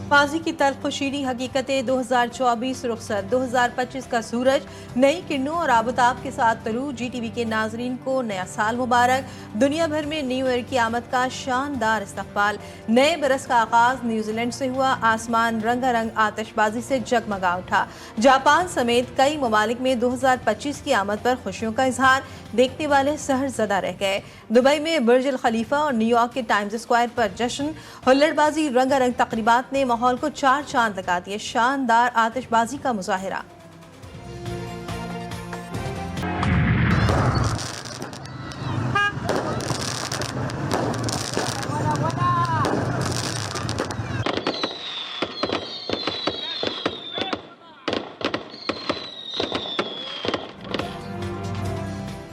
माजी की तल्ख शीरी हकीकतें 2024 रुखसत 2025 का सूरज नई किरणों और आबोताब के साथ तलू। GTV के नाजरीन को नया साल मुबारक। दुनिया भर में न्यू ईयर की आमद का शानदार इस्तकबाल। नए बरस का आगाज न्यूजीलैंड से हुआ। आसमान रंगारंग आतिशबाजी से जगमगा उठा। जापान समेत कई ममालिक में 2025 की आमद पर खुशियों का इजहार। देखने वाले सहरजदा रह गए। दुबई में बुर्ज अल खलीफा और न्यूयॉर्क के टाइम्स स्क्वायर पर जश्न, हुल्लड़बाजी, रंगारंग तकरीबात ने माहौल को चार चांद लगा दिए। शानदार आतिशबाजी का मुजाहिरा।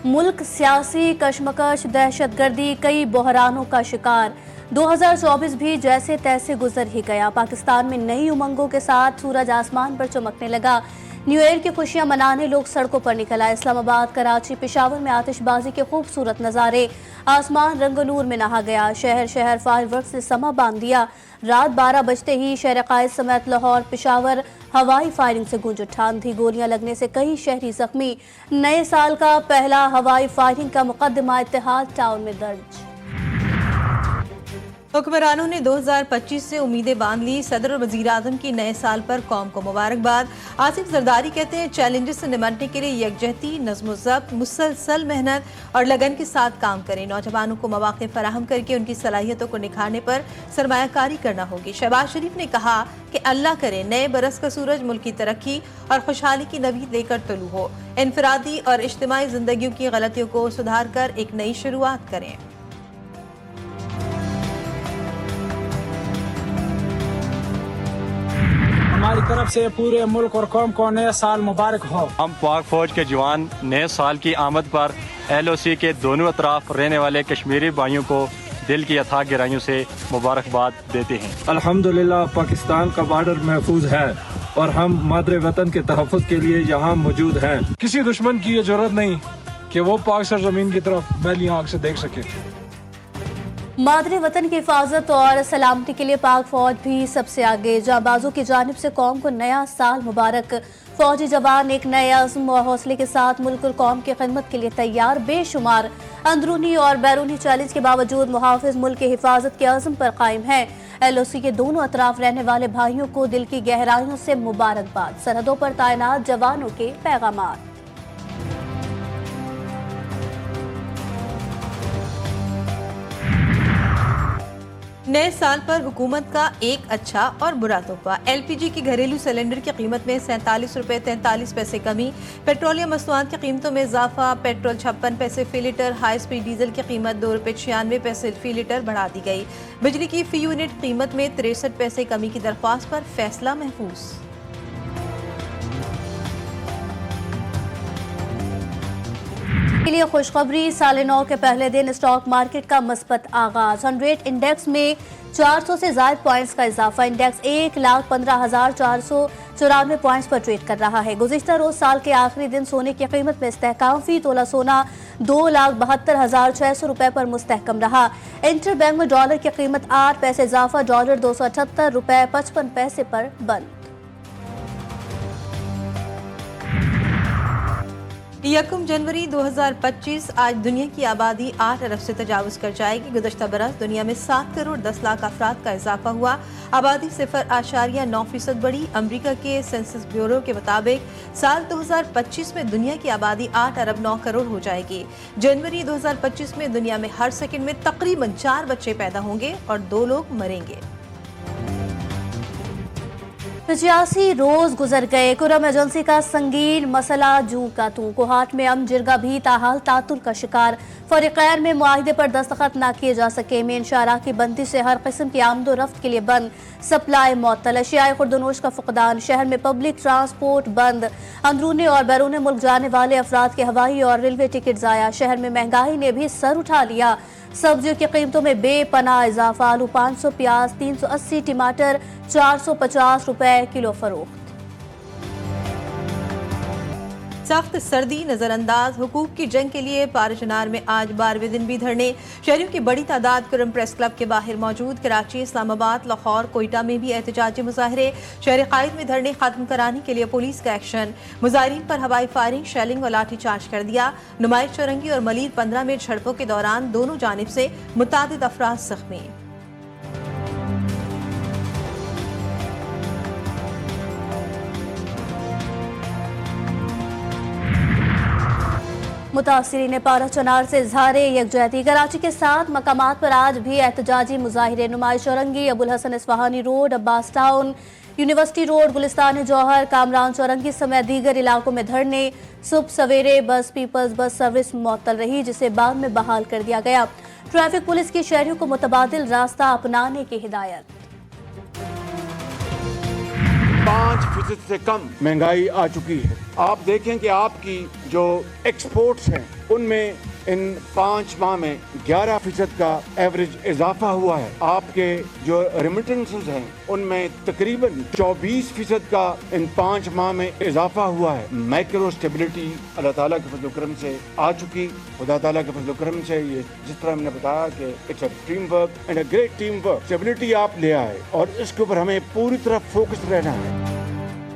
मुल्क सियासी कशमकश, दहशतगर्दी, कई बहरानों का शिकार। 2024 भी जैसे तैसे गुजर ही गया। पाकिस्तान में नई उमंगों के साथ सूरज आसमान पर चमकने लगा। न्यू ईयर की खुशियां मनाने लोग सड़कों पर निकल आए। इस्लामाबाद, कराची, पेशावर में आतिशबाजी के खूबसूरत नज़ारे। आसमान रंगनूर में नहा गया। शहर शहर फायरवर्क से समा बांध दिया। रात 12 बजते ही शहर कायद समेत लाहौर, पेशावर हवाई फायरिंग से गूंज उठा। आंधी गोलियां लगने से कई शहरी जख्मी। नए साल का पहला हवाई फायरिंग का मुकदमा इत्तेहाद टाउन में दर्ज। हुक्मरानों ने 2025 से उम्मीदें बांध ली। सदर और वजीर आजम की नए साल पर कौम को मुबारकबाद। आसिफ जरदारी कहते हैं चैलेंजेस से निपटने के लिए यकजहती, नज़्म ज़ब्त, मुसलसल मेहनत और लगन के साथ काम करें। नौजवानों को मौके फराहम करके उनकी सलाहियतों को निखारने पर सरमायाकारी करना होगी। शहबाज शरीफ ने कहा कि अल्लाह करे नए बरस का सूरज मुल्क की तरक्की और खुशहाली की नवीद लेकर तलू हो। इनफरादी और इज्तिमाई जिंदगियों की गलतियों को सुधार कर एक नई शुरुआत करें। हमारी तरफ से पूरे मुल्क और कौम को नया साल मुबारक हो। हम पाक फौज के जवान नए साल की आमद पर LOC के दोनों अतराफ रहने वाले कश्मीरी भाइयों को दिल की अथाह गहराइयों से मुबारकबाद देते हैं। अल्हम्दुलिल्लाह पाकिस्तान का बॉर्डर महफूज है और हम मादरे वतन के तहफ़्फ़ुज़ के लिए यहाँ मौजूद हैं। किसी दुश्मन की ये जरूरत नहीं कि वो पाक सरजमीन की तरफ मैली आंख से देख सके। मादरे वतन की हिफाजत और सलामती के लिए पाक फौज भी सबसे आगे। जांबाजों की जानिब से कौम को नया साल मुबारक। फौजी जवान एक नए अज़्म और हौसले के साथ मुल्क और कौम की खिदमत के लिए तैयार। बेशुमार अंदरूनी और बैरूनी चैलेंज के बावजूद मुहाफिज मुल्क की हिफाजत के अज़्म पर कायम है। LOC के दोनों अतराफ रहने वाले भाइयों को दिल की गहराइयों से मुबारकबाद। सरहदों पर तैनात जवानों के पैगामात। नए साल पर हुकूमत का एक अच्छा और बुरा तोहफा। LPG की घरेलू सिलेंडर की कीमत में 47 रुपये 43 पैसे कमी। पेट्रोलियम मसनूआत की कीमतों में इजाफा। पेट्रोल 56 पैसे फी लीटर। हाई स्पीड डीजल की कीमत 2 रुपये 96 पैसे फी लीटर बढ़ा दी गई। बिजली की फी यूनिट कीमत में 63 पैसे कमी की दरख्वास्त पर फैसला महफूज। के लिए खुशखबरी। साल नौ के पहले दिन स्टॉक मार्केट का मस्बत आगाज। 100 इंडेक्स में 400 से ज्यादा पॉइंट्स का इजाफा। इंडेक्स 1,15,494 पॉइंट्स पर ट्रेड कर रहा है। गुज़िश्ता रोज साल के आखिरी दिन सोने की कीमत में इस्तेहकाम। फी तोला सोना 2,72,600 रुपए पर मुस्तहकम रहा। इंटर बैंक में डॉलर की कीमत 8 पैसे इजाफा। डॉलर 278 रुपए 55 पैसे पर बंद। 1 जनवरी 2025 आज दुनिया की आबादी 8 अरब से तजावुज कर जाएगी। गुज़श्ता बरस दुनिया में 7 करोड़ 10 लाख अफराद का इजाफा हुआ। आबादी 0.9% बढ़ी। अमरीका के सेंसस ब्यूरो के मुताबिक साल 2025 में दुनिया की आबादी 8 अरब 9 करोड़ हो जाएगी। जनवरी 2025 में दुनिया में हर सेकंड में तकरीबन 4 बच्चे पैदा होंगे और 2 लोग मरेंगे। 85 रोज गुजर गए। कुरम एजेंसी का संगीन मसला जू का तू। कोहाट में जिरगा भी ताहाल तातुल का शिकार। फरीकैन में मुआहिदे पर दस्तखत ना किए जा सके। मेन शाहराह की बंदी से हर किस्म की आमदो रफ्त के लिए बंद। सप्लाई मुअत्तल। अशियाए खुर्दनोश का फुकदान। शहर में पब्लिक ट्रांसपोर्ट बंद। अंदरूनी और बैरून मुल्क जाने वाले अफराद के हवाई और रेलवे टिकट जाया। शहर में महंगाई ने भी सर उठा लिया। सब्जियों की कीमतों में बेपनाह इजाफा। आलू 500, प्याज 380, टमाटर 450 रुपए किलो फरोख्त। सख्त सर्दी नजरअंदाज, हुकूक की जंग के लिए पारचनार में आज 12वें दिन भी धरने। शहरियों की बड़ी तादाद कुरम प्रेस क्लब के बाहर मौजूद। कराची, इस्लामाबाद, लाहौर, कोयटा में भी एहतजाजी मुजाहरे। शहर कायद में धरने खत्म कराने के लिए पुलिस का एक्शन। मुजाहिरीन पर हवाई फायरिंग, शेलिंग और लाठी चार्ज कर दिया। नुमाइश चौरंगी और मलीर 15 में झड़पों के दौरान दोनों जानिब से मुतादिद अफराद जख्मी। मुतासिरीन पाराचनार से इजहार यकजहती। कराची के 7 मकामात पर आज भी एहतजाजी मुजाहिरे। Numaish Chowrangi, Abul Hasan Isphahani road, Abbas town, university road, Gulistan Jauhar, Kamran Chowrangi समेत दीगर इलाकों में धरने। सुबह सवेरे बस पीपल्स बस सर्विस मुअत्तल रही, जिसे बाद में बहाल कर दिया गया। ट्रैफिक पुलिस की शहरियों को मुतबादिल रास्ता अपनाने की हिदायत। 5% से कम महंगाई आ चुकी है। आप देखें कि आपकी जो एक्सपोर्ट्स हैं उनमें इन 5 माह में 11% का एवरेज इजाफा हुआ है। आपके जो रेमिटेंसेस हैं उनमें तकरीबन 24% का इन 5 माह में इजाफा हुआ है। माइक्रो स्टेबिलिटी अल्लाह ताला के फजल करम से आ चुकी। खुदा ताला के फजल करम से ये जिस तरह हमने बताया कि it's a team work and a great team work. Stability आप ले आए और इसके ऊपर हमें पूरी तरह फोकस रहना है।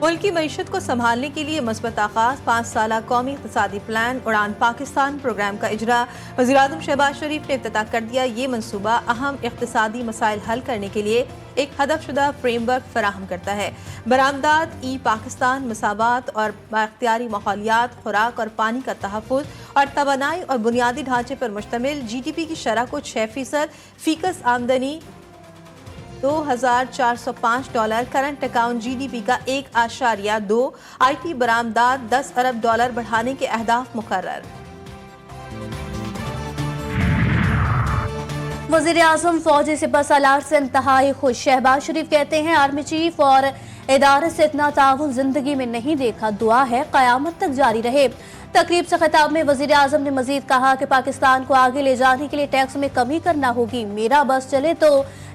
मुल्क की मईशत को संभालने के लिए मस्बत आगाज, 5 साला कौमी इक़्तिसादी प्लान उड़ान पाकिस्तान प्रोग्राम का इजरा। वज़ीर-ए-आज़म शहबाज शरीफ ने इफ्तिताह कर दिया। ये मनसूबा अहम इक़्तिसादी मसाइल हल करने के लिए एक हदफशुदा फ्रेमवर्क फराहम करता है। बरामदात, ई पाकिस्तान, मसावात और बाख्तियारी माहौलियात, खुराक और पानी का तहफ़्फ़ुज़ और तवानाई और बुनियादी ढांचे पर मुश्तमिल GDP की शरह को 6% फ़ीसद आमदनी $2,405, करंट अकाउंट GDP का 1.2, IT बरामदात $10 अरब बढ़ाने के अहदाफ मुकर्रर। वज़ीर-ए-आज़म फौजी सिपहसालार से इंतहाई खुश। शहबाज शरीफ कहते हैं आर्मी चीफ और इदारे से इतना ताउन जिंदगी में नहीं देखा, दुआ है क़यामत तक जारी रहे। तकरीब से खिताब में वज़ीर-ए-आज़म ने मजीद कहा कि पाकिस्तान को आगे ले जाने के लिए टैक्स में कमी करना होगी। मेरा बस चले तो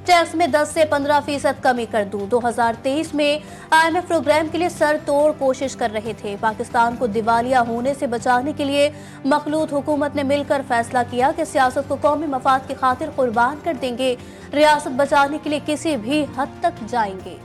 टैक्स में 10 से 15% कमी कर दूं। 2023 में IMF प्रोग्राम के लिए सर तोड़ कोशिश कर रहे थे। पाकिस्तान को दिवालिया होने से बचाने के लिए मखलूत हुकूमत ने मिलकर फैसला किया कि सियासत को कौमी मफाद की खातिर कुर्बान कर देंगे, रियासत बचाने के लिए किसी भी हद तक जाएंगे।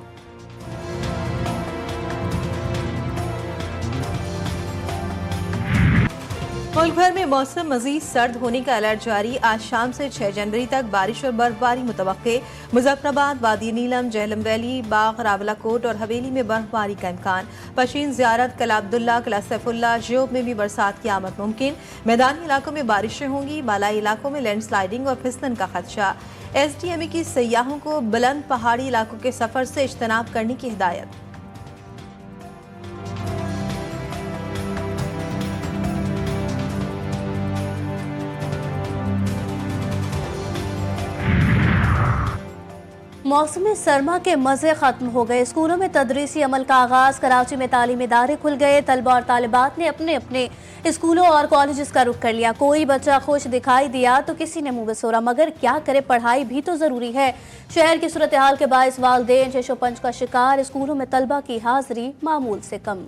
मुल्क भर में मौसम मजीद सर्द होने का अलर्ट जारी। आज शाम से 6 जनवरी तक बारिश और बर्फबारी मुतवक्के। मुजफ्फराबाद, वादी नीलम, झेलम वैली, बाग, रावलाकोट और हवेली में बर्फबारी का इम्कान। पशीन, ज़ियारत, किला अब्दुल्ला, किला सैफुल्ला, ज्योब में भी बरसात की आमद मुमकिन। मैदानी इलाकों में बारिशें होंगी। बालाई इलाकों में लैंडस्लाइडिंग और फिसलन का खदशा। SDMA की सयाहों को बुलंद पहाड़ी इलाकों के सफर से इज्तनाब करने की हिदायत। मौसम सरमा के मज़े ख़त्म हो गए। स्कूलों में तदरीसी अमल का आगाज़। कराची में तालीमी इदारे खुल गए। तलबा और तालिबात ने अपने अपने स्कूलों और कॉलेजेस का रुख कर लिया। कोई बच्चा खुश दिखाई दिया तो किसी ने मुंह बसोरा, मगर क्या करे, पढ़ाई भी तो ज़रूरी है। शहर की सूरत हाल के बायस वालिदैन शशोपंज का शिकार। स्कूलों में तलबा की हाजिरी मामूल से कम।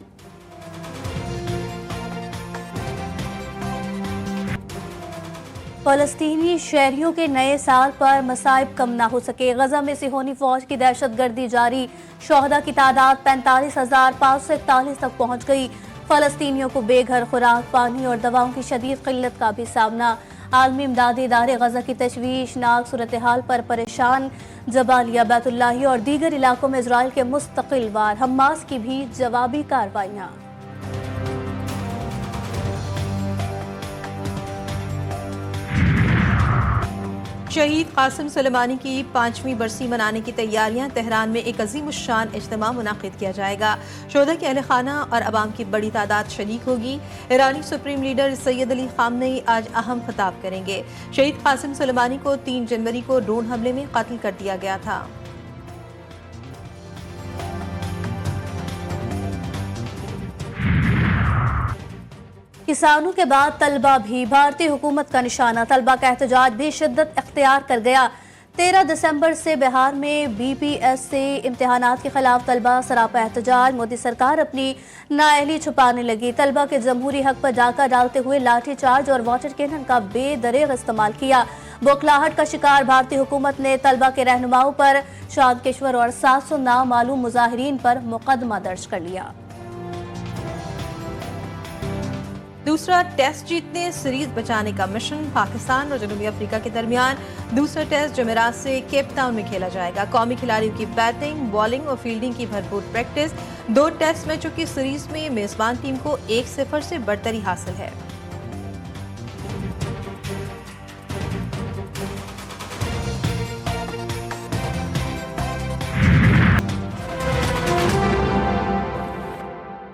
फ़लस्तीनी शहरियों के नए साल पर मसाइब कम ना हो सके। गजा में सिहोनी फौज की दहशतगर्दी जारी। शोहदा की तादाद 45,541 तक पहुंच गई। फ़लस्तीनियों को बेघर, खुराक, पानी और दवाओं की शदीद किल्लत का भी सामना। आलमी इमदादी इदारे गजा की तशवीशनाक सूरत हाल पर परेशान। जबालिया, बैतुल्लाही और दीगर इलाकों में इजराइल के मुस्तकिल वार, हमास की भी जवाबी कार्रवाइयाँ। शहीद कासिम सुलेमानी की 5वीं बरसी मनाने की तैयारियां। तेहरान में एक अजीम शान इज्तिमा मुनाकिद किया जाएगा। शोधा के अहल खाना और अवाम की बड़ी तादाद शरीक होगी। ईरानी supreme leader Sayyid Ali Khamenei आज अहम खिताब करेंगे। शहीद कासिम सुलेमानी को 3 जनवरी को ड्रोन हमले में कत्ल कर दिया गया था। किसानों के बाद तलबा भी भारतीय हुकूमत का निशाना। तलबा का एहतजाज भी शिद्दत इख्तियार कर गया। 13 दिसंबर से बिहार में बीपीएस से इम्तिहानात के खिलाफ तलबा सरापा एहतजाज। मोदी सरकार अपनी नाअहली छुपाने लगी। तलबा के जमहूरी हक पर डाका डालते हुए लाठीचार्ज और वाटर कैनन का बेदरेग इस्तेमाल किया। बौखलाहट का शिकार भारतीय हुकूमत ने तलबा के रहनुमाओं पर शाद किश्वर और 700 नामालूम मुजाहिरीन पर मुकदमा दर्ज कर लिया। दूसरा टेस्ट जीतने सीरीज बचाने का मिशन। पाकिस्तान और जनूबी अफ्रीका के दरमियान दूसरा टेस्ट जमेरात से केप टाउन में खेला जाएगा। कौमी खिलाड़ियों की बैटिंग, बॉलिंग और फील्डिंग की भरपूर प्रैक्टिस। 2 टेस्ट मैचों की सीरीज में मेजबान टीम को 1-0 से बढ़तरी हासिल है।